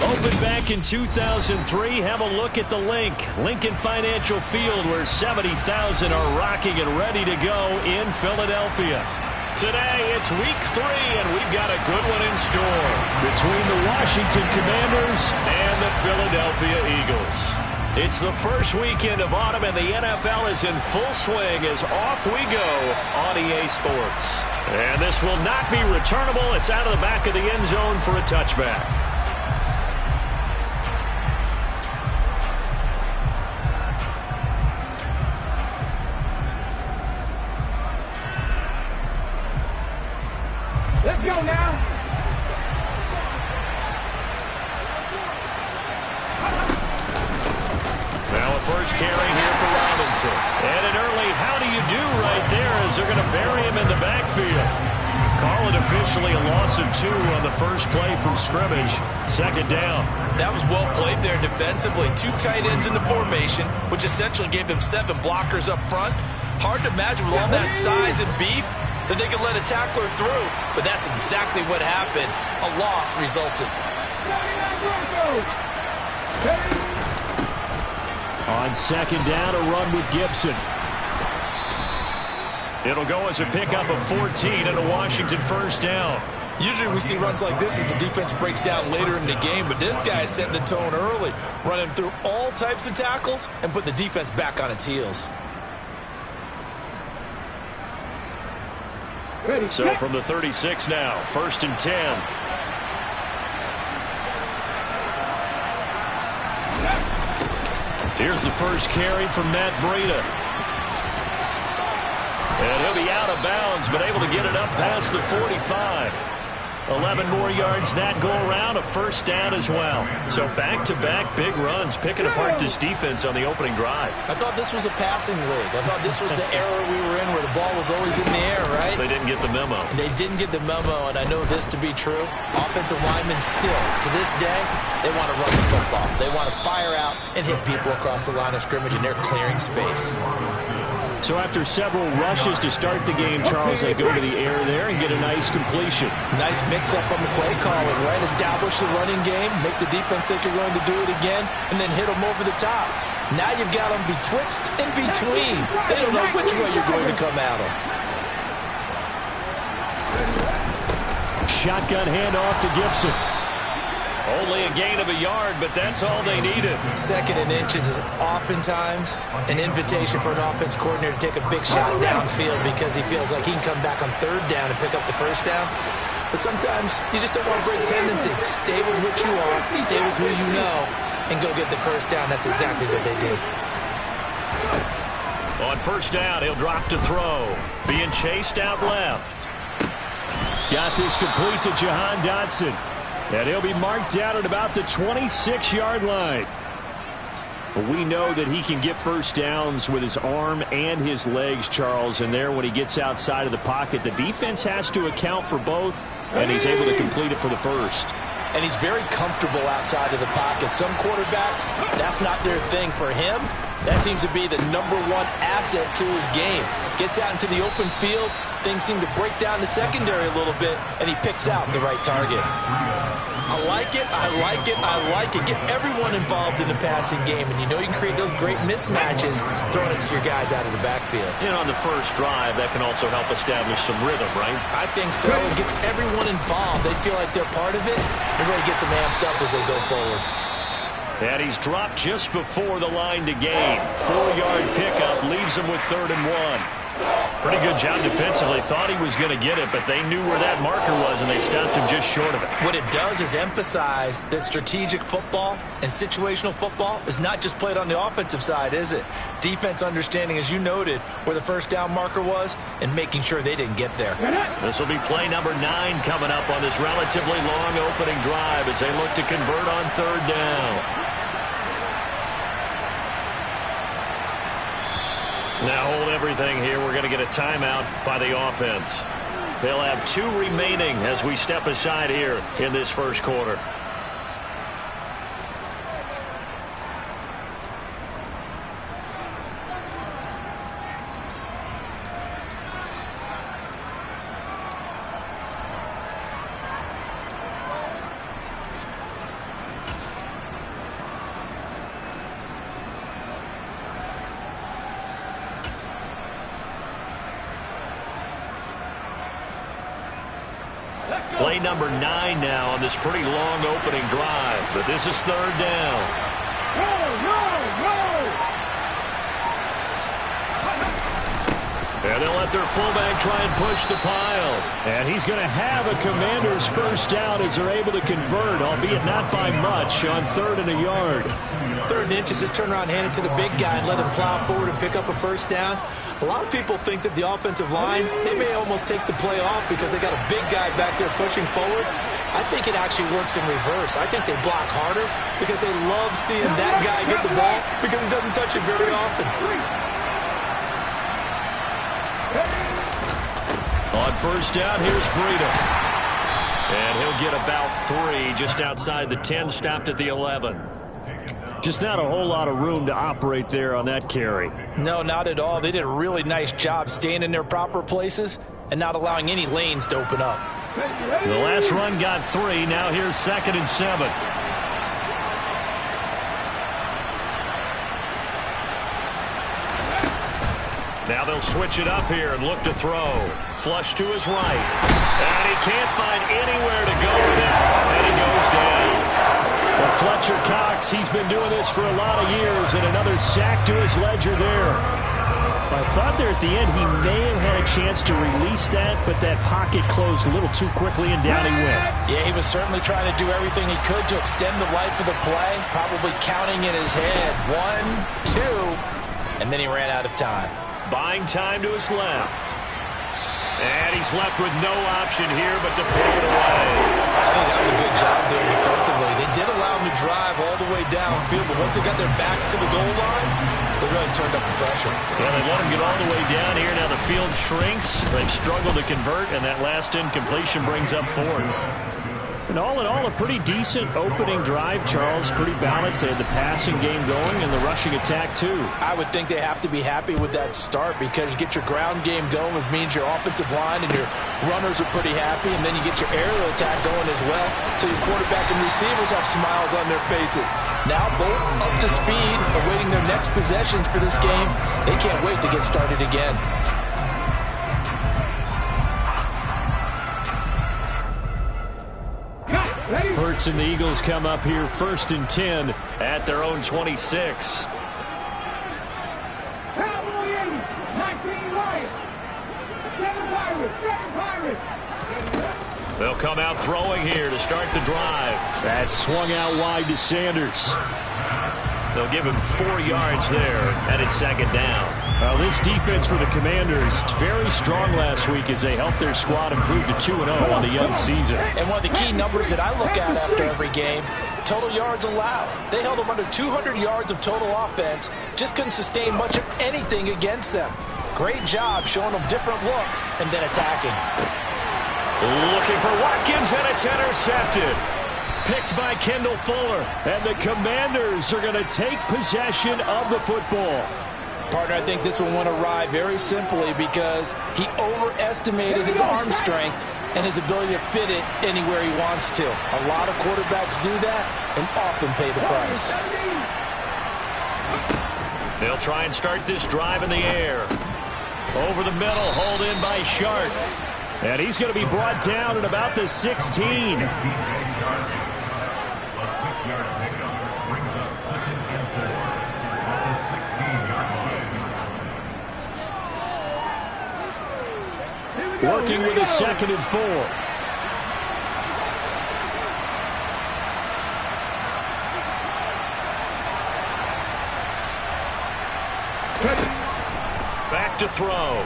Opened back in 2003, have a look at the Lincoln Financial Field, where 70,000 are rocking and ready to go in Philadelphia. Today, it's week 3, and we've got a good one in store between the Washington Commanders and the Philadelphia Eagles. It's the first weekend of autumn, and the NFL is in full swing as off we go on EA Sports. And this will not be returnable. It's out of the back of the end zone for a touchback. Let's go now. Now a first carry here for Robinson. And an early how do you do right there as they're going to bury him in the backfield. Call it officially a loss of 2 on the first play from scrimmage. Second down. That was well played there defensively. 2 tight ends in the formation, which essentially gave them 7 blockers up front. Hard to imagine with all that size and beef that they could let a tackler through, but that's exactly what happened. A loss resulted. On second down, a run with Gibson. It'll go as a pickup of 14 and a Washington first down. Usually we see runs like this as the defense breaks down later in the game, but this guy is setting the tone early, running through all types of tackles and putting the defense back on its heels. So from the 36 now, first and 10. Here's the first carry from Matt Breida. And he'll be out of bounds, but able to get it up past the 45. 11 more yards that go around, a first down as well. So back-to-back big runs, picking apart this defense on the opening drive. I thought this was a passing league. I thought this was the era we were in where the ball was always in the air, right? They didn't get the memo. They didn't get the memo, and I know this to be true. Offensive linemen still, to this day, they want to run the football. They want to fire out and hit people across the line of scrimmage, and they're clearing space. So after several rushes to start the game, Charles, they go to the air there and get a nice completion. Nice mix-up on the play calling, right? Establish the running game, make the defense think you're going to do it again, and then hit them over the top. Now you've got them betwixt and between. They don't know which way you're going to come at them. Shotgun handoff to Gibson. Only a gain of a yard, but that's all they needed. Second and inches is oftentimes an invitation for an offense coordinator to take a big shot downfield because he feels like he can come back on third down and pick up the first down. But sometimes you just don't want to break tendency. Stay with what you are, stay with who you know, and go get the first down. That's exactly what they did. On first down, he'll drop to throw. Being chased out left. Got this complete to Jahan Dotson. And he'll be marked down at about the 26-yard line. We know that he can get first downs with his arm and his legs, Charles. And there, when he gets outside of the pocket, the defense has to account for both, and he's able to complete it for the first. And he's very comfortable outside of the pocket. Some quarterbacks, that's not their thing. For him, that seems to be the #1 asset to his game. Gets out into the open field, things seem to break down the secondary a little bit, and he picks out the right target. I like it, I like it, I like it. Get everyone involved in the passing game, and you know you can create those great mismatches throwing it to your guys out of the backfield. And on the first drive, that can also help establish some rhythm, right? I think so. It gets everyone involved. They feel like they're part of it. It really gets them amped up as they go forward. And he's dropped just before the line to gain. 4-yard pickup leaves him with 3rd and 1. Pretty good job defensively. Thought he was going to get it, but they knew where that marker was, and they stopped him just short of it. What it does is emphasize that strategic football and situational football is not just played on the offensive side, is it? Defense understanding, as you noted, where the first down marker was and making sure they didn't get there. This will be play number 9 coming up on this relatively long opening drive as they look to convert on 3rd down. Now hold everything here. We're going to get a timeout by the offense. They'll have 2 remaining as we step aside here in this first quarter. Play number 9 now on this pretty long opening drive. But this is third down. And they'll let their fullback try and push the pile. And he's going to have a Commanders first down as they're able to convert, albeit not by much, on 3rd and a yard. 3rd and inches, just turn around, hand it to the big guy, and let him plow forward and pick up a first down. A lot of people think that the offensive line, they may almost take the play off because they got a big guy back there pushing forward. I think it actually works in reverse. I think they block harder because they love seeing that guy get the ball because he doesn't touch it very often. On first down, here's Breida. And he'll get about 3 just outside the 10, stopped at the 11. Just not a whole lot of room to operate there on that carry. No, not at all. They did a really nice job staying in their proper places and not allowing any lanes to open up. The last run got 3. Now here's 2nd and 7. Now they'll switch it up here and look to throw. Flush to his right. And he can't find anywhere to go with it. And he goes down. Well, Fletcher Cox, he's been doing this for a lot of years, and another sack to his ledger there. I thought there at the end he may have had a chance to release that, but that pocket closed a little too quickly, and down he went. Yeah, he was certainly trying to do everything he could to extend the life of the play, probably counting in his head. 1, 2, and then he ran out of time. Buying time to his left. And he's left with no option here but to throw it away. I think that was a good job there defensively. They did allow him to drive all the way downfield, but once they got their backs to the goal line, they really turned up the pressure. Yeah, they let him get all the way down here. Now the field shrinks. They've struggled to convert, and that last incompletion brings up 4th. And all in all, a pretty decent opening drive, Charles. Pretty balanced. They had the passing game going and the rushing attack, too. I would think they have to be happy with that start because you get your ground game going, which means your offensive line and your runners are pretty happy, and then you get your aerial attack going as well, so your quarterback and receivers have smiles on their faces. Now both up to speed, awaiting their next possessions for this game. They can't wait to get started again. Hurts and the Eagles come up here 1st and 10 at their own 26. They'll come out throwing here to start the drive. That's swung out wide to Sanders. They'll give him 4 yards there, and it's 2nd down. Well, this defense for the Commanders very strong last week as they helped their squad improve to 2-0 on the young season. And one of the key numbers that I look at after every game, total yards allowed. They held them under 200 yards of total offense, just couldn't sustain much of anything against them. Great job showing them different looks and then attacking. Looking for Watkins, and it's intercepted. Picked by Kendall Fuller, and the Commanders are going to take possession of the football. Partner, I think this one went awry very simply because he overestimated his arm strength and his ability to fit it anywhere he wants to. A lot of quarterbacks do that and often pay the price. They'll try and start this drive in the air. Over the middle, hauled in by Sharp. And he's going to be brought down at about the 16. Working with a 2nd and 4. Back to throw.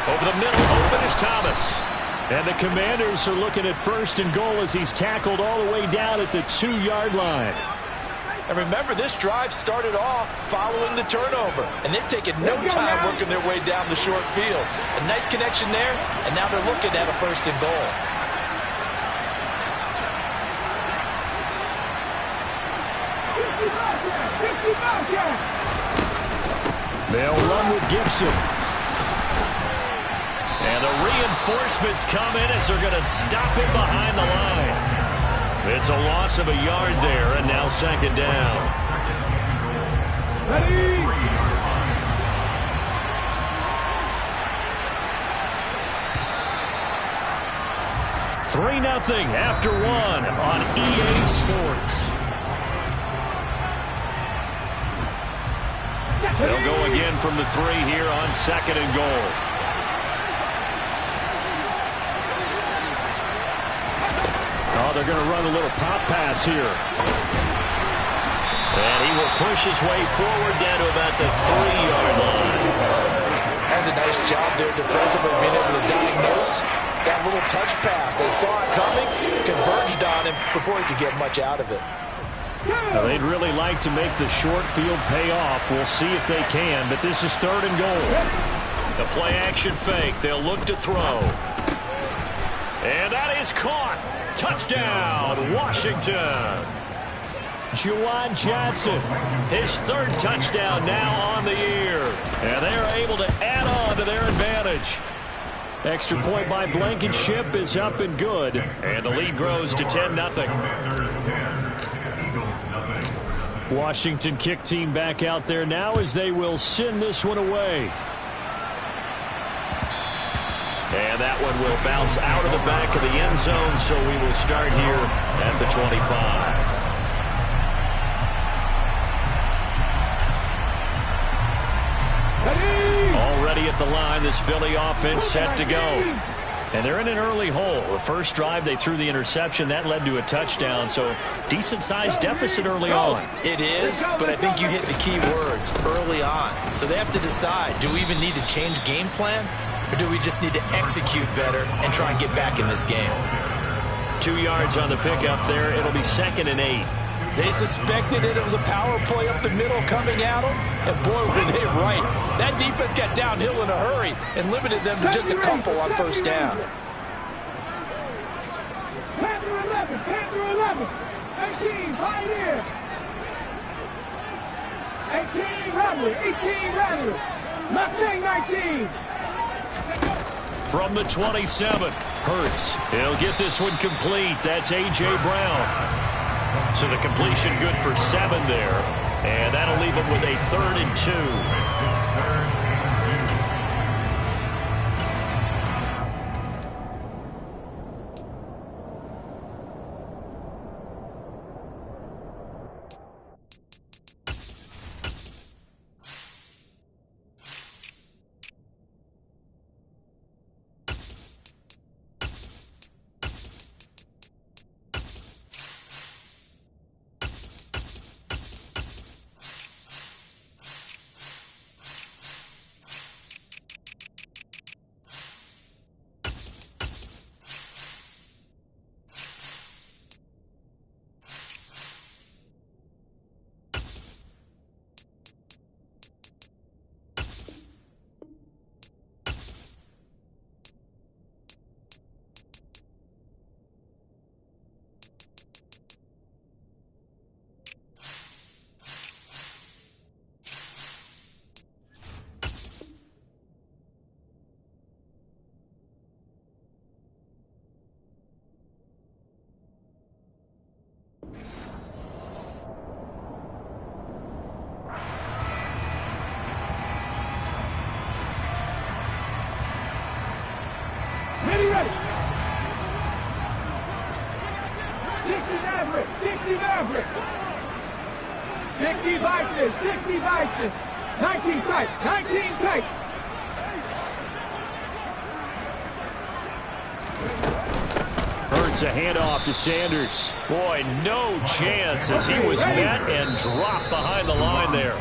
Over the middle, open is Thomas. And the Commanders are looking at 1st and goal as he's tackled all the way down at the 2-yard line. And remember, this drive started off following the turnover, and they've taken no time working their way down the short field. A nice connection there, and now they're looking at a 1st and goal. They'll run with Gibson. And the reinforcements come in as they're going to stop him behind the line. It's a loss of a yard there, and now 2nd down. 3-0 after one on EA Sports. They'll go again from the 3 here on 2nd and goal. Oh, they're going to run a little pop pass here. And he will push his way forward down to about the 3-yard line. Has a nice job there defensively being able to diagnose that little touch pass. They saw it coming, converged on him before he could get much out of it. Now, they'd really like to make the short field pay off. We'll see if they can, but this is 3rd and goal. The play-action fake. They'll look to throw. And that is caught. Touchdown, Washington. Juwan Johnson, his 3rd touchdown now on the year. And they're able to add on to their advantage. Extra point by Blankenship is up and good. And the lead grows to 10-0. Washington kick team back out there now as they will send this one away. And that one will bounce out of the back of the end zone, so we will start here at the 25. Already at the line, this Philly offense set to go. And they're in an early hole. The first drive, they threw the interception. That led to a touchdown, so decent-sized deficit early on. It is, but I think you hit the key words, early on. So they have to decide, do we even need to change game plan, or do we just need to execute better and try and get back in this game? 2 yards on the pickup there. It'll be 2nd and 8. They suspected it was a power play up the middle coming at them, and boy, were they right. That defense got downhill in a hurry and limited them to just a couple on 1st down. Panther 11, 18, Pioneer. 18, Rebel, 18, Rebel. Mustang 19. From the 27, Hurts. He'll get this one complete. That's A.J. Brown. So the completion good for 7 there. And that'll leave him with a 3rd and 2. Ready, ready. 60 Maverick, 60 Maverick. 60 Bison, 60 Bison. 19 tight, 19 tight. Hurts a handoff to Sanders. Boy, no chance as he was met and dropped behind the line there.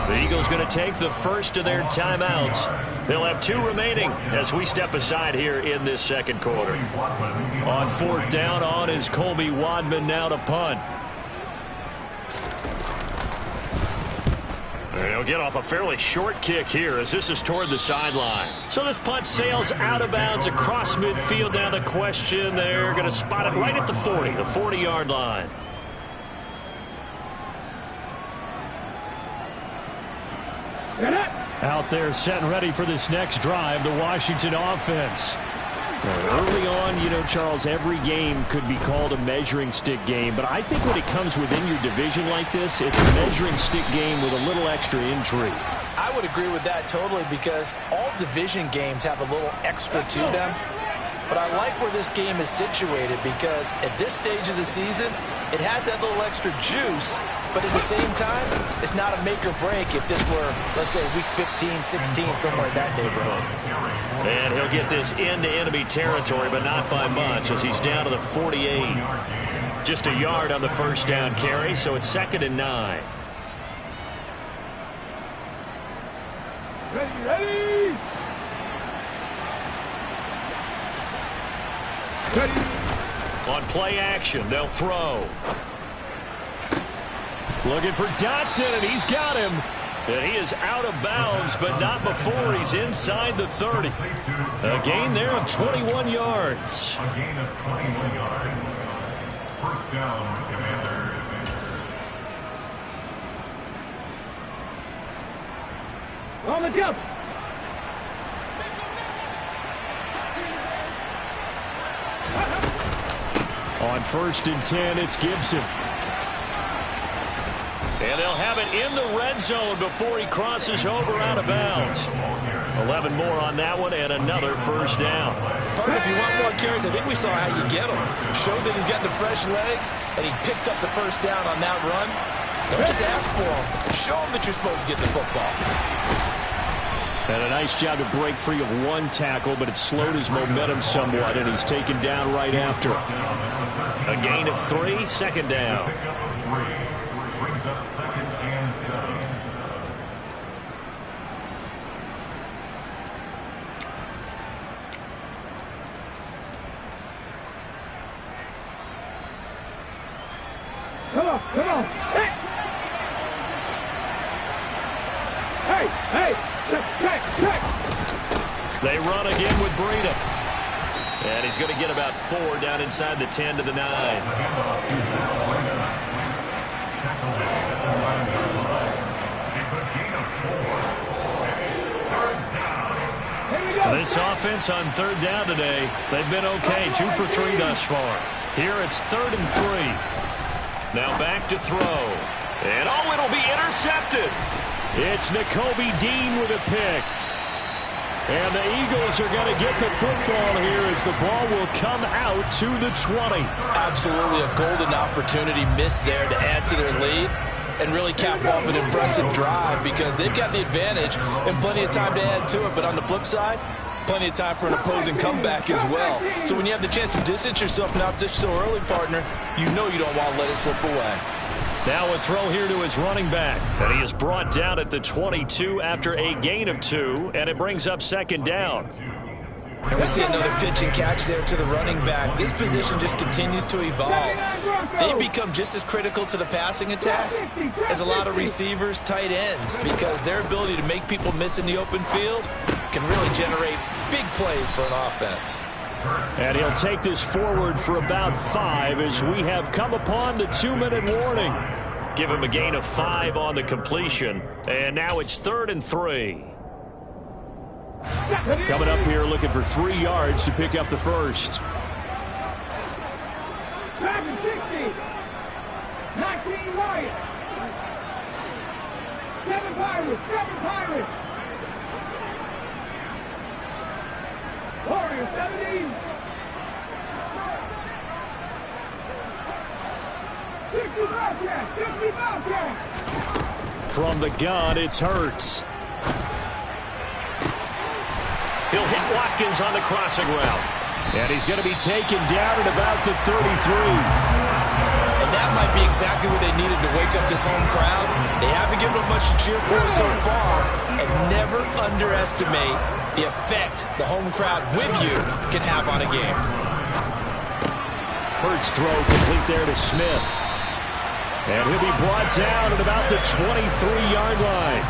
The Eagles going to take the first of their timeouts. They'll have 2 remaining as we step aside here in this 2nd quarter. On 4th down, on is Colby Wadman now to punt. They'll get off a fairly short kick here as this is toward the sideline. So this punt sails out of bounds across midfield. Now the question, they're going to spot it right at the 40, the 40-yard line. Out there set and ready for this next drive, the Washington offense. Early on, you know, Charles, every game could be called a measuring stick game, but I think when it comes within your division like this, it's a measuring stick game with a little extra intrigue. I would agree with that totally because all division games have a little extra to them. but I like where this game is situated because at this stage of the season, it has that little extra juice, but at the same time, it's not a make or break if this were, let's say, week 15, 16, somewhere in that neighborhood. And he'll get this into enemy territory, but not by much as he's down to the 48. Just a yard on the first down carry, so it's 2nd and 9. Ready! Ready! On play action, they'll throw. Looking for Dotson, and he's got him. And he is out of bounds, but not before he's inside the 30. A gain there of 21 yards. A gain of 21 yards. First down, Commanders. On the jump! On 1st and 10, it's Gibson. And they'll have it in the red zone before he crosses over out of bounds. 11 more on that one and another first down. Partner, if you want more carries, I think we saw how you get him. Showed that he's got the fresh legs, and he picked up the first down on that run. Don't just ask for him. Show him that you're supposed to get the football. And a nice job to break free of one tackle, but it slowed his momentum somewhat, and he's taken down right after. A gain of 3, 2nd down. Brings up 2nd and 7. Come on, come on! Hey! Hey! Check! They run again with Breida. And he's going to get about 4 down inside the 10 to the 9. This offense on 3rd down today, they've been okay. 2 for 3 thus far. Here it's 3rd and 3. Now back to throw. And it'll be intercepted. It's Nakobe Dean with a pick. And the Eagles are going to get the football here as the ball will come out to the 20. Absolutely a golden opportunity missed there to add to their lead and really cap off an impressive drive because they've got the advantage and plenty of time to add to it. But on the flip side, plenty of time for an opposing comeback as well. So when you have the chance to distance yourself from opposition so early, partner, you know you don't want to let it slip away. Now a throw here to his running back. And he is brought down at the 22 after a gain of 2, and it brings up 2nd down. And we see another pitch and catch there to the running back. This position just continues to evolve. They become just as critical to the passing attack as a lot of receivers, tight ends, because their ability to make people miss in the open field can really generate big plays for an offense. And he'll take this forward for about 5 as we have come upon the 2-minute warning. Give him a gain of 5 on the completion. And now it's 3rd and 3. Coming up here looking for 3 yards to pick up the first. 7 60. 19 Wyatt. 7 Pirates. 7 Pirates. Warriors 70. 60 Bobcats. 60 Bobcats. From the gun, it's Hurts. He'll hit Watkins on the crossing route. And he's going to be taken down at about the 33. And that might be exactly what they needed to wake up this home crowd. They haven't given them much to cheer for so far. And never underestimate the effect the home crowd with you can have on a game. Hurts throw complete there to Smith. And he'll be brought down at about the 23-yard line.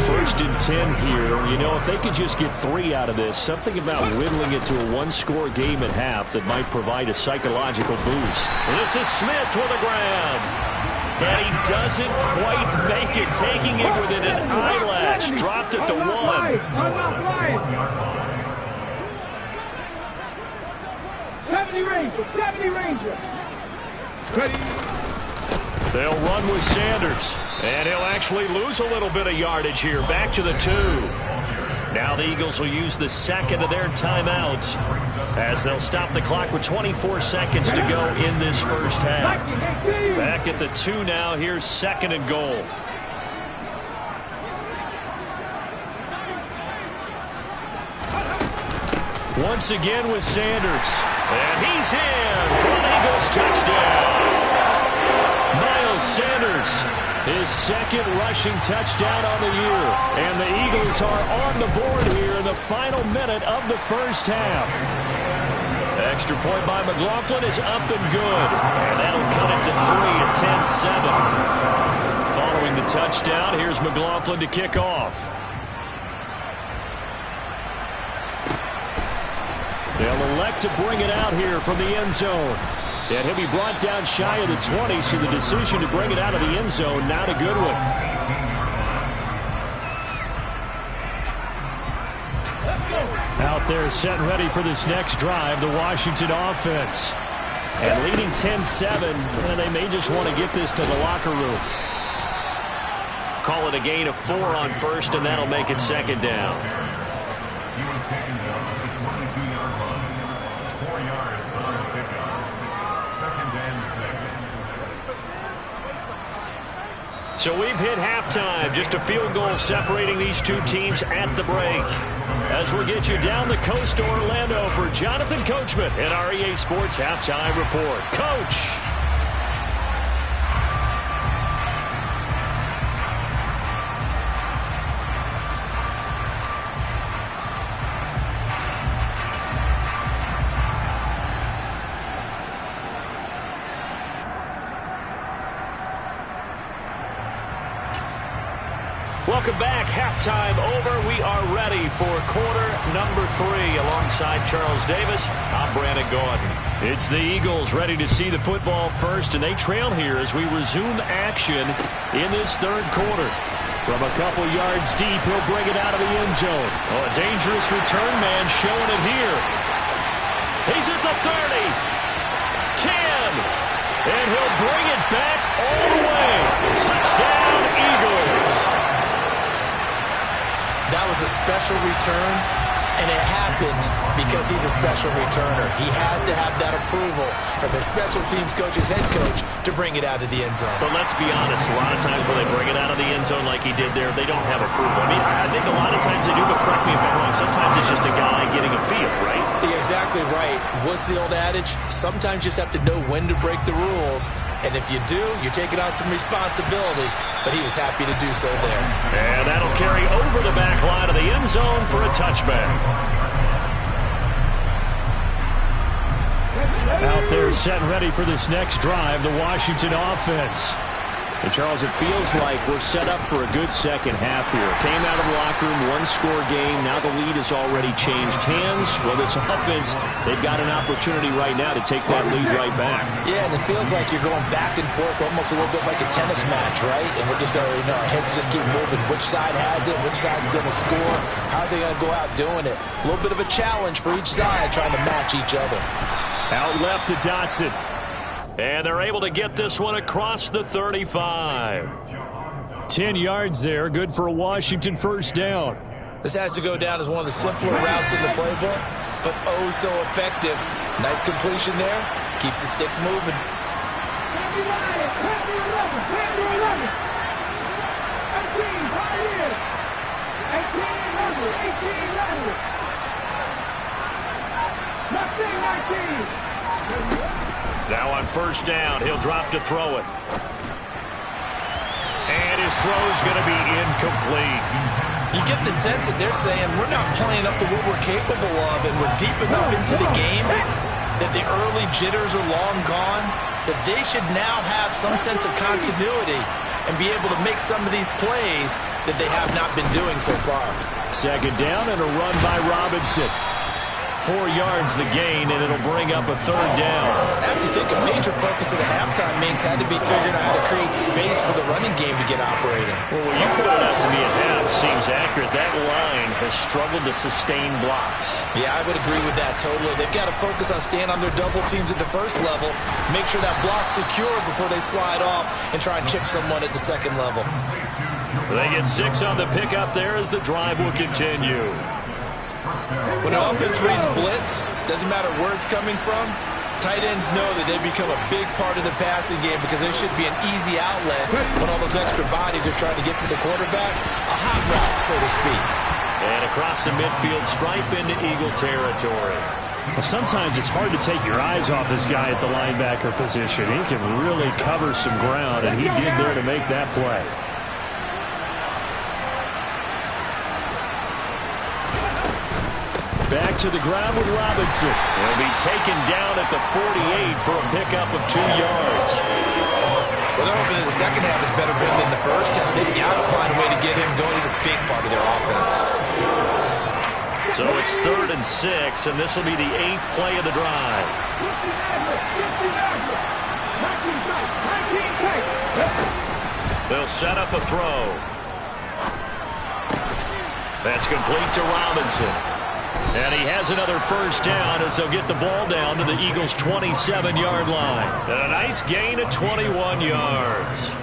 First and 10 here. You know, if they could just get 3 out of this, something about whittling it to a 1-score game at half that might provide a psychological boost. This is Smith with a grab. And he doesn't quite make it, taking it within an eyelash. Dropped at the 1. Unlock line. 70 Rangers. 70 Rangers. Ready. They'll run with Sanders. And he'll actually lose a little bit of yardage here. Back to the 2. Now the Eagles will use the second of their timeouts as they'll stop the clock with 24 seconds to go in this first half. Back at the 2 now. Here's 2nd and goal. Once again with Sanders. And he's in for an Eagles touchdown. Miles Sanders, his 2nd rushing touchdown on the year. And the Eagles are on the board here in the final minute of the first half. Extra point by McLaughlin is up and good. And that'll cut it to 3 at 10-7. Following the touchdown, here's McLaughlin to kick off. They'll elect to bring it out here from the end zone. And he'll be brought down shy of the 20, so the decision to bring it out of the end zone, not a good one. Out there set and ready for this next drive, the Washington offense. And leading 10-7, and they may just want to get this to the locker room. Call it a gain of 4 on first, and that'll make it 2nd down. He was taken down at the 22-yard line. 4 yards on the pickup. 2nd and 6. So we've hit halftime. Just a field goal separating these two teams at the break. As we'll get you down the coast to Orlando for Jonathan Coachman at our EA Sports Halftime Report. Coach. Welcome back. Halftime over. We are ready for quarter number 3. Alongside Charles Davis, I'm Brandon Gaudin. It's the Eagles ready to see the football first, and they trail here as we resume action in this 3rd quarter. From a couple yards deep, he'll bring it out of the end zone. Oh, a dangerous return man showing it here. He's at the 30. 10. And he'll bring it back all the way. Touchdown, Eagles. That was a special return, and it happened because he's a special returner. He has to have that approval from his special teams coach's head coach to bring it out of the end zone. But let's be honest, a lot of times when they bring it out of the end zone like he did there, they don't have approval. I mean, I think a lot of times they do, but correct me if I'm wrong, sometimes it's just a guy getting a feel, right? You're exactly right. What's the old adage? Sometimes you just have to know when to break the rules, and if you do, you're taking on some responsibility, but he was happy to do so there. And that'll carry over the back line of the end zone for a touchback. Out there set and ready for this next drive, the Washington offense. And Charles, it feels like we're set up for a good second half here. Came out of the locker room, 1-score game. Now the lead has already changed hands. Well, this offense, they've got an opportunity right now to take that lead right back. Yeah, and it feels like you're going back and forth almost a little bit like a tennis match, right? And we're just, our heads just keep moving. Which side has it? Which side's going to score? How are they going to go out doing it? A little bit of a challenge for each side trying to match each other. Out left to Dotson. And they're able to get this one across the 35. 10 yards there, good for a Washington first down. This has to go down as one of the simpler routes in the playbook, but oh so effective. Nice completion there. Keeps the sticks moving. Now on first down, he'll drop to throw it. And his throw's going to be incomplete. You get the sense that they're saying we're not playing up to what we're capable of, and we're deep enough into the game that the early jitters are long gone, that they should now have some sense of continuity and be able to make some of these plays that they have not been doing so far. Second down and a run by Robinson. 4 yards the gain, and it'll bring up a 3rd down. I have to think a major focus of the halftime meetings had to be figuring out how to create space for the running game to get operating. Well, what you pointed out to me at half seems accurate. That line has struggled to sustain blocks. Yeah, I would agree with that totally. They've got to focus on staying on their double teams at the first level, make sure that block's secure before they slide off and try and chip someone at the second level. They get 6 on the pickup there as the drive will continue. When an offense reads blitz, doesn't matter where it's coming from, tight ends know that they become a big part of the passing game because there should be an easy outlet when all those extra bodies are trying to get to the quarterback. A hot route, so to speak. And across the midfield stripe into Eagle territory. Well, sometimes it's hard to take your eyes off this guy at the linebacker position. He can really cover some ground, and he did there to make that play. Back to the ground with Robinson. He'll be taken down at the 48 for a pickup of 2 yards. Well, they're hoping that the second half is better for him than the first half. They've got to find a way to get him going. He's a big part of their offense. So it's 3rd and 6, and this will be the 8th play of the drive. They'll set up a throw. That's complete to Robinson. And he has another first down as they'll get the ball down to the Eagles' 27-yard line. And a nice gain of 21 yards.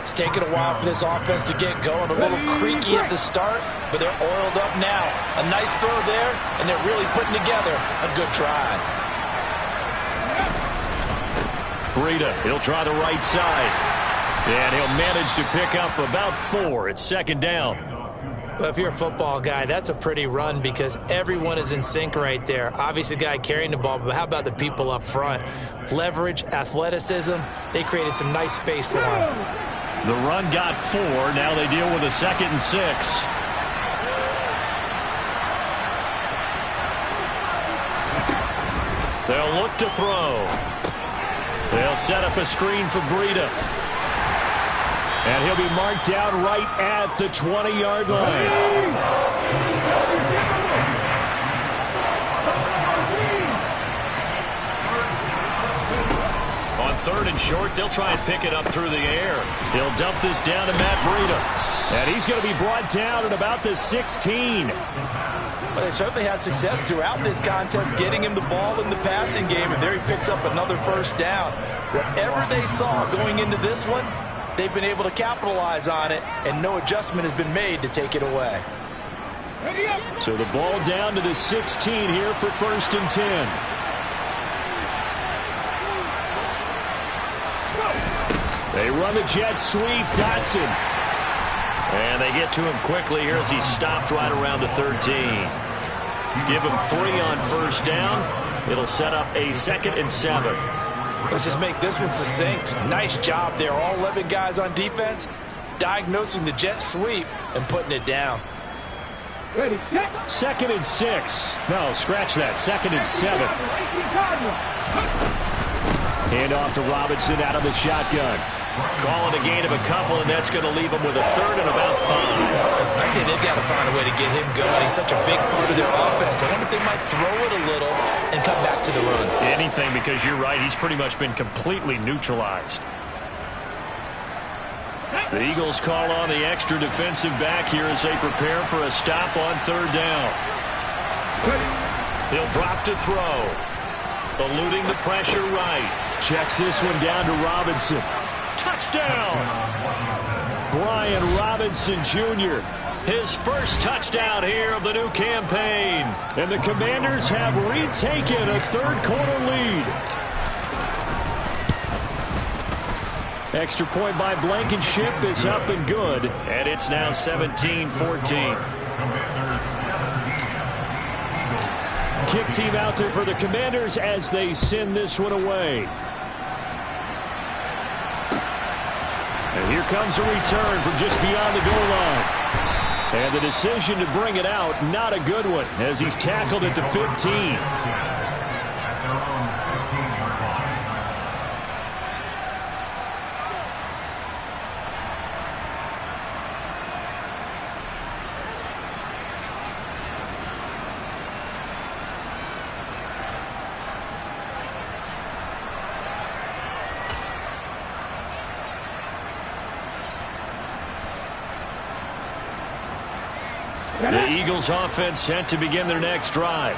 It's taken a while for this offense to get going. A little creaky at the start, but they're oiled up now. A nice throw there, and they're really putting together a good drive. Breida, he'll try the right side. And he'll manage to pick up about 4. It's 2nd down. Well, if you're a football guy, that's a pretty run because everyone is in sync right there. Obviously, the guy carrying the ball, but how about the people up front? Leverage, athleticism, they created some nice space for him. The run got 4. Now they deal with a 2nd and 6. They'll look to throw. They'll set up a screen for Breida. And he'll be marked down right at the 20-yard line. On 3rd and short, they'll try and pick it up through the air. He'll dump this down to Matt Breida. And he's going to be brought down at about the 16. But they certainly had success throughout this contest, getting him the ball in the passing game. And there he picks up another first down. Whatever they saw going into this one, they've been able to capitalize on it, and no adjustment has been made to take it away. So the ball down to the 16 here for 1st and 10. They run the jet sweep, Dotson. And they get to him quickly here as he stopped right around the 13. Give him 3 on first down. It'll set up a 2nd and 7. Let's just make this one succinct. Nice job there. All 11 guys on defense diagnosing the jet sweep and putting it down. Ready, set. 2nd and 6. No, scratch that. 2nd and 7. Hand off to Robinson out of the shotgun. Calling a gain of a couple, and that's going to leave him with a 3rd and about 5. I'd say they've got to find a way to get him going. He's such a big part of their offense. I wonder if they might throw it a little and come back to the run. Anything, because you're right. He's pretty much been completely neutralized. The Eagles call on the extra defensive back here as they prepare for a stop on 3rd down. He'll drop to throw. Eluding the pressure right. Checks this one down to Robinson. Touchdown! Brian Robinson Jr. His first touchdown here of the new campaign. And the Commanders have retaken a 3rd quarter lead. Extra point by Blankenship is up and good. And it's now 17-14. Kick team out there for the Commanders as they send this one away. And here comes a return from just beyond the goal line. And the decision to bring it out, not a good one, as he's tackled at the 15. The Eagles offense set to begin their next drive.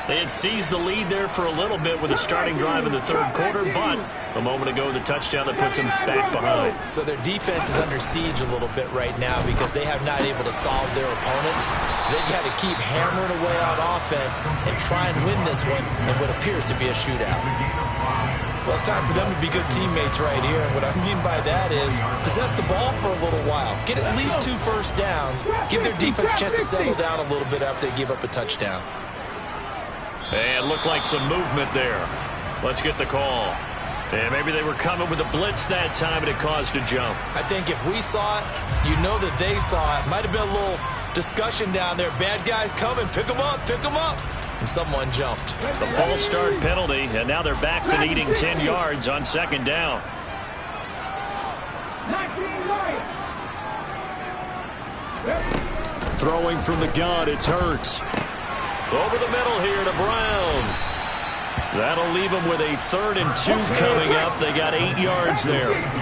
They had seized the lead there for a little bit with a starting drive in the third quarter, but a moment ago the touchdown that puts them back behind. So their defense is under siege a little bit right now because they have not able to solve their opponents. So they've got to keep hammering away on offense and try and win this one in what appears to be a shootout. Well, it's time for them to be good teammates right here. And what I mean by that is possess the ball for a little while. Get at least 2 first downs. Give their defense a chance to settle down a little bit after they give up a touchdown. And looked like some movement there. Let's get the call. And maybe they were coming with a blitz that time and it caused a jump. I think if we saw it, you know that they saw it. Might have been a little discussion down there. Bad guys coming. Pick them up. Pick them up. And someone jumped. A false start penalty, and now they're back to needing 10 yards on second down. Throwing from the gun, it's Hurts. Over the middle here to Brown. That'll leave them with a 3rd and 2 coming up. They got 8 yards there. As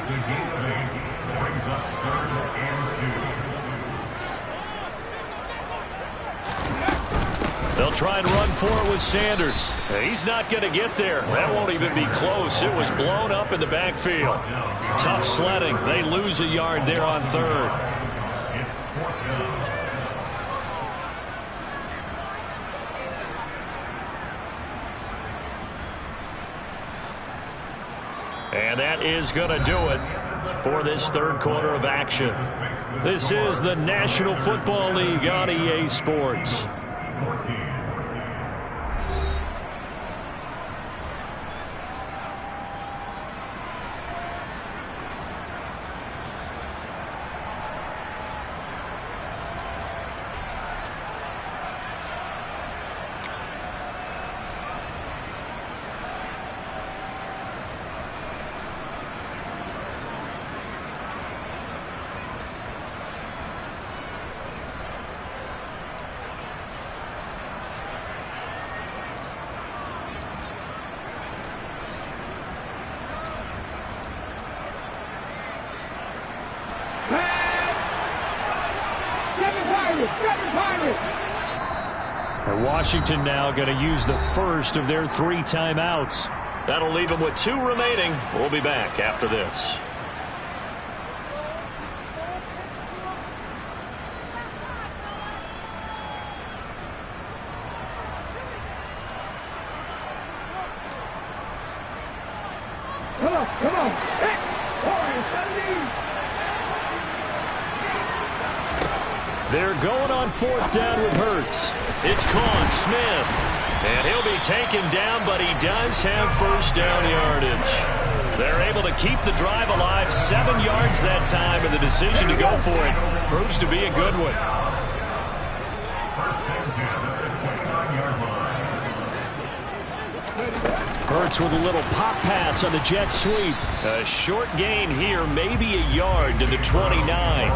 the game of 8 brings up 3rd and 2. They'll try and run for it with Sanders. He's not going to get there. That won't even be close. It was blown up in the backfield. Tough sledding. They lose a yard there on 3rd. It's 4th down. And that is going to do it for this third quarter of action. This is the National Football League on EA Sports. 14. And Washington now going to use the first of their 3 timeouts. That'll leave them with 2 remaining. We'll be back after this. Come on, come on. Hey, They're going on 4th down with Hurts. It's caught, Smith. And he'll be taken down, but he does have first down yardage. They're able to keep the drive alive, 7 yards that time, and the decision to go for it proves to be a good one. First and 10 at the 29-yard line. Hurts with a little pop pass on the jet sweep. A short gain here, maybe a yard to the 29.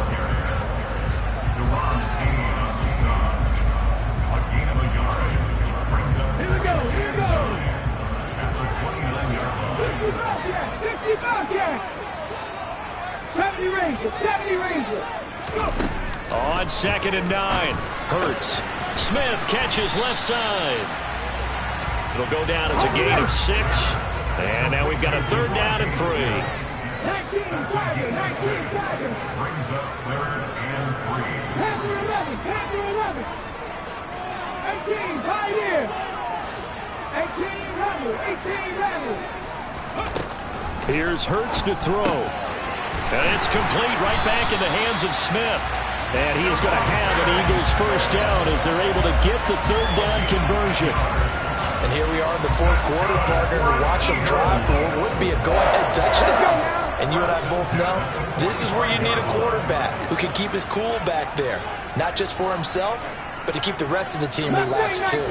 On 2nd and 9. Hurts. Smith catches left side. It'll go down as a gain of 6. And now we've got a 3rd down and 3. 19 Tiger. Brings up 3rd and 3. Panther 11, Panther 11. 18, Pioneer. 18 Rebel. Here's Hurts to throw. And it's complete right back in the hands of Smith. And he is going to have an Eagles first down as they're able to get the 3rd down conversion. And here we are in the 4th quarter, partner, to watch them drive for what would be a go-ahead touchdown. And you and I both know this is where you need a quarterback who can keep his cool back there. Not just for himself, but to keep the rest of the team relaxed too.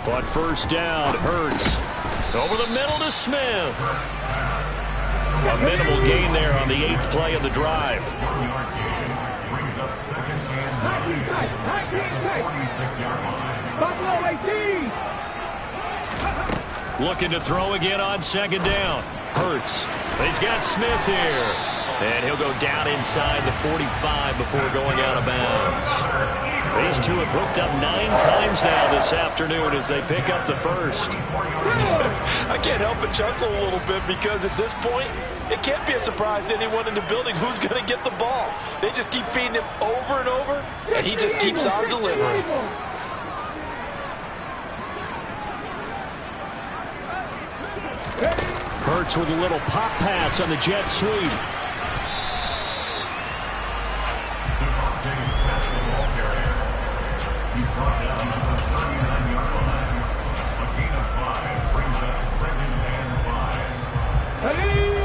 But first down, Hurts. Over the middle to Smith. A minimal gain there on the 8th play of the drive. 1-yard gain brings up 2nd and 9. 46-yard line. Buffalo 18. Looking to throw again on 2nd down. Hurts. He's got Smith here. And he'll go down inside the 45 before going out of bounds. These two have hooked up 9 times now this afternoon as they pick up the first. I can't help but chuckle a little bit because at this point, it can't be a surprise to anyone in the building who's going to get the ball. They just keep feeding him over and over, and he just keeps on delivering. Hurts with a little pop pass on the jet sweep.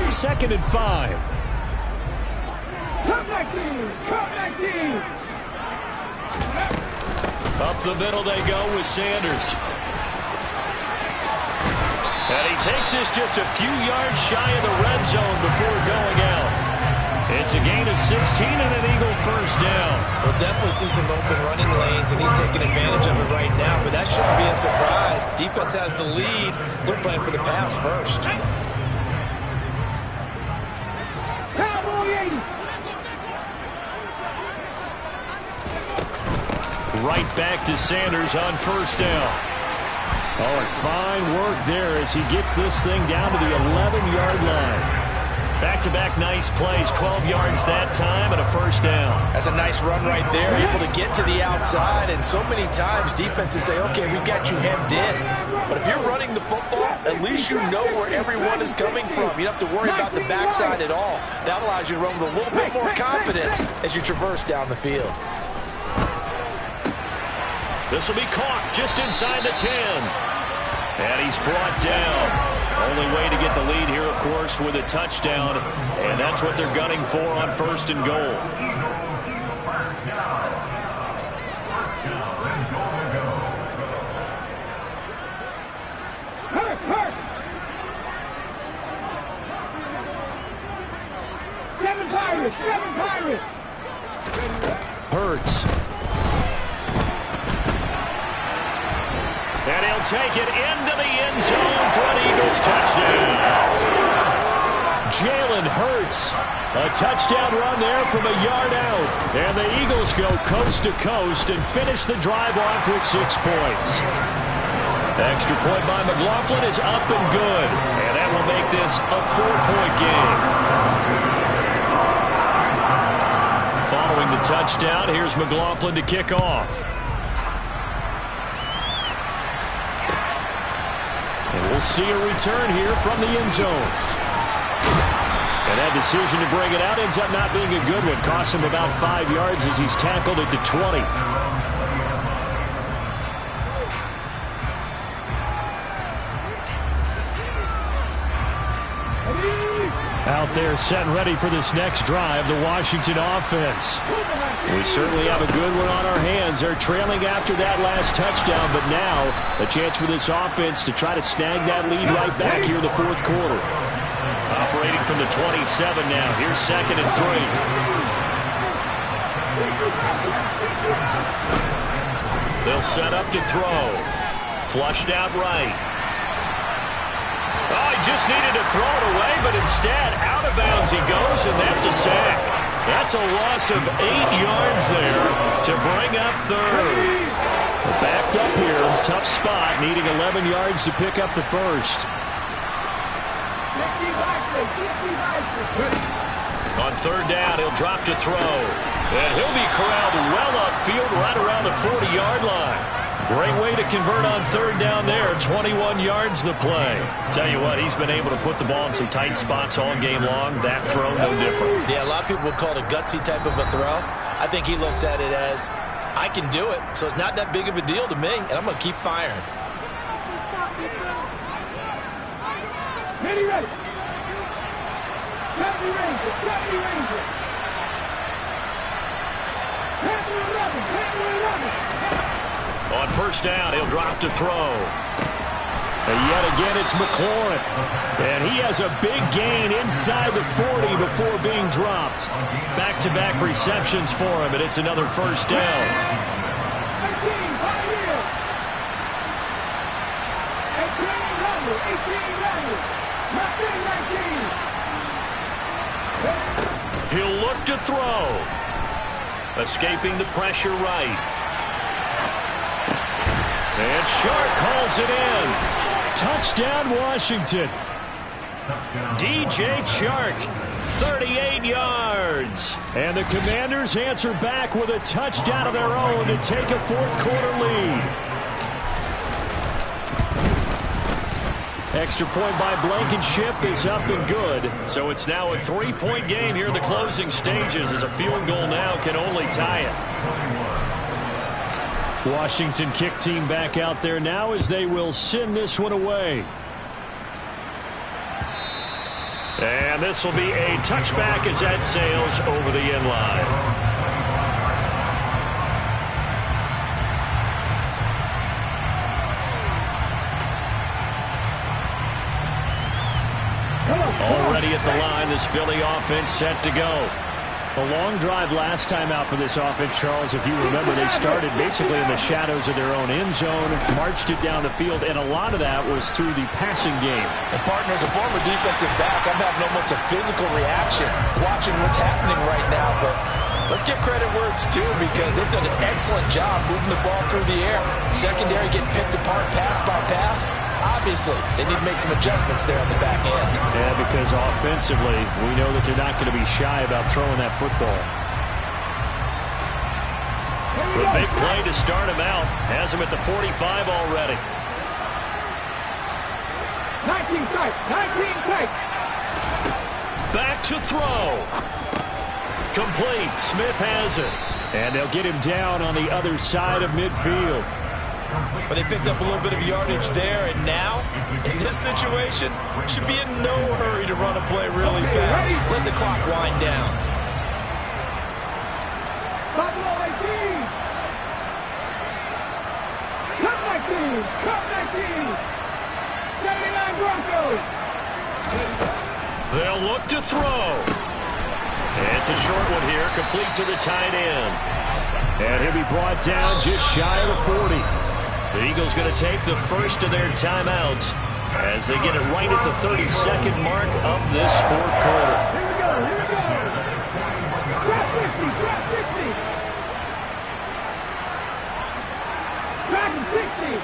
Second and 5. Come back team! Come back team! Up the middle they go with Sanders. And he takes this just a few yards shy of the red zone before going out. It's a gain of 16 and an Eagle first down. We'll definitely see some open running lanes, and he's taking advantage of it right now, but that shouldn't be a surprise. Defense has the lead. They're playing for the pass first. Right back to Sanders on first down. Oh, and fine work there as he gets this thing down to the 11-yard line. Back-to-back nice plays, 12 yards that time and a first down. That's a nice run right there, able to get to the outside, and so many times defenses say, okay, we got you hemmed in. But if you're running the football, at least you know where everyone is coming from. You don't have to worry about the backside at all. That allows you to run with a little bit more confidence as you traverse down the field. This will be caught just inside the 10. And he's brought down. Only way to get the lead here, of course, with a touchdown. And that's what they're gunning for on first and goal. Hurt! 7 Pirates! Hurts. And he'll take it into the end zone for an Eagles touchdown. Jalen Hurts. A touchdown run there from a yard out. And the Eagles go coast to coast and finish the drive off with 6 points. Extra point by McLaughlin is up and good. And that will make this a 4-point game. Following the touchdown, here's McLaughlin to kick off. And we'll see a return here from the end zone. And that decision to bring it out ends up not being a good one. Costs him about 5 yards as he's tackled at the 20. Out there set and ready for this next drive, the Washington offense. We certainly have a good one on our hands. They're trailing after that last touchdown, but now a chance for this offense to try to snag that lead right back here in the fourth quarter. Operating from the 27 now. Here's second and 3. They'll set up to throw. Flushed out right. Oh, he just needed to throw it away, but instead, out of bounds he goes, and that's a sack. That's a loss of 8 yards there to bring up third. Backed up here, tough spot, needing 11 yards to pick up the first. On third down, he'll drop to throw. And he'll be corralled well upfield right around the 40-yard line. Great way to convert on third down there. 21 yards the play. Tell you what, he's been able to put the ball in some tight spots all game long. That throw, no different. Yeah, a lot of people would call it a gutsy type of a throw. I think he looks at it as, I can do it, so it's not that big of a deal to me, and I'm going to keep firing. Ready. Captain Ranger. On first down, he'll drop to throw. And yet again, it's McLaurin. And he has a big gain inside the 40 before being dropped. Back-to-back receptions for him, and it's another first down. He'll look to throw. Escaping the pressure right. And Chark calls it in. Touchdown, Washington. DJ Chark, 38 yards. And the Commanders answer back with a touchdown of their own to take a fourth-quarter lead. Extra point by Blankenship is up and good. So it's now a 3-point game here in the closing stages, as a field goal now can only tie it. Washington kick team back out there now as they will send this one away. And this will be a touchback as that sails over the end line. Already at the line, this Philly offense set to go. A long drive last time out for this offense, Charles. If you remember, they started basically in the shadows of their own end zone, marched it down the field, and a lot of that was through the passing game. And partner, as a former defensive back, I'm having almost a physical reaction watching what's happening right now. But let's give credit where it's due, because they've done an excellent job moving the ball through the air. Secondary getting picked apart pass by pass. Obviously, they need to make some adjustments there on the back end. Yeah, because offensively, we know that they're not going to be shy about throwing that football. The big play to start him out has him at the 45 already. 19 tight, 19 tight. Back to throw. Complete. Smith has it. And they'll get him down on the other side of midfield. But they picked up a little bit of yardage there, and now, in this situation, should be in no hurry to run a play really fast. Let the clock wind down. Buffalo 18. Cut 19. Cut 19. 79 Broncos. They'll look to throw. It's a short one here, complete to the tight end. And he'll be brought down just shy of the 40. The Eagles going to take the first of their timeouts as they get it right at the 32nd mark of this fourth quarter. Here we go. Here we go. Trap 50. Trap 50. Trap 60.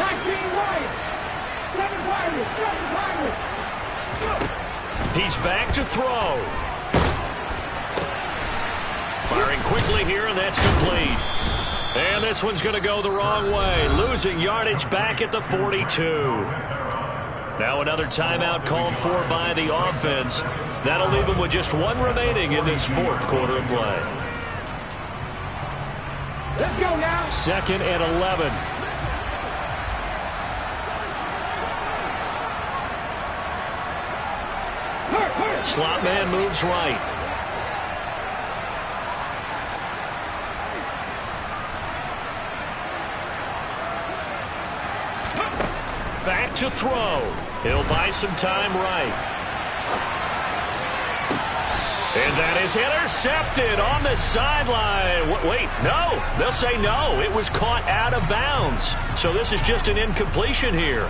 19 Wyatt. 7 Pirates. 7 Pirates. He's back to throw. Firing quickly here, and that's complete. And this one's going to go the wrong way, losing yardage back at the 42. Now another timeout called for by the offense. That'll leave them with just one remaining in this fourth quarter of play. Let's go now. 2nd and 11. Slot man moves right. Back to throw. He'll buy some time right. And that is intercepted on the sideline. Wait, no. They'll say no. It was caught out of bounds. So this is just an incompletion here.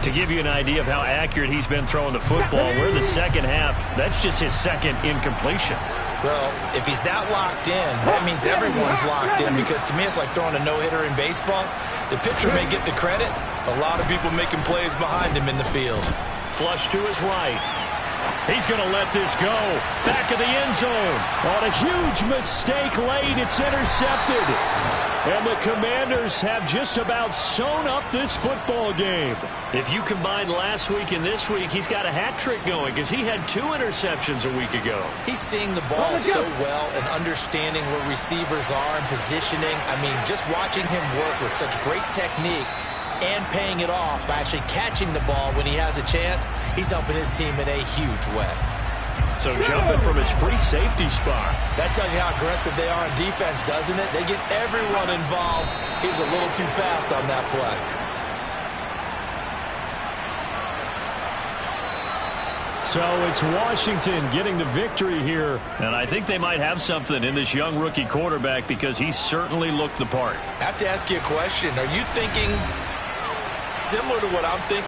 To give you an idea of how accurate he's been throwing the football, we're in the second half. That's just his second incompletion. Well, if he's that locked in, that means everyone's locked in, because to me it's like throwing a no-hitter in baseball. The pitcher may get the credit. A lot of people making plays behind him in the field. Flush to his right. He's going to let this go. Back of the end zone. On a huge mistake late, it's intercepted. And the Commanders have just about sewn up this football game. If you combine last week and this week, he's got a hat trick going, because he had 2 interceptions a week ago. He's seeing the ball so well and understanding where receivers are and positioning. I mean, just watching him work with such great technique and paying it off by actually catching the ball when he has a chance, he's helping his team in a huge way. So jumping from his free safety spot. That tells you how aggressive they are on defense, doesn't it? They get everyone involved. He was a little too fast on that play. So it's Washington getting the victory here. And I think they might have something in this young rookie quarterback, because he certainly looked the part. I have to ask you a question. Are you thinking similar to what I'm thinking?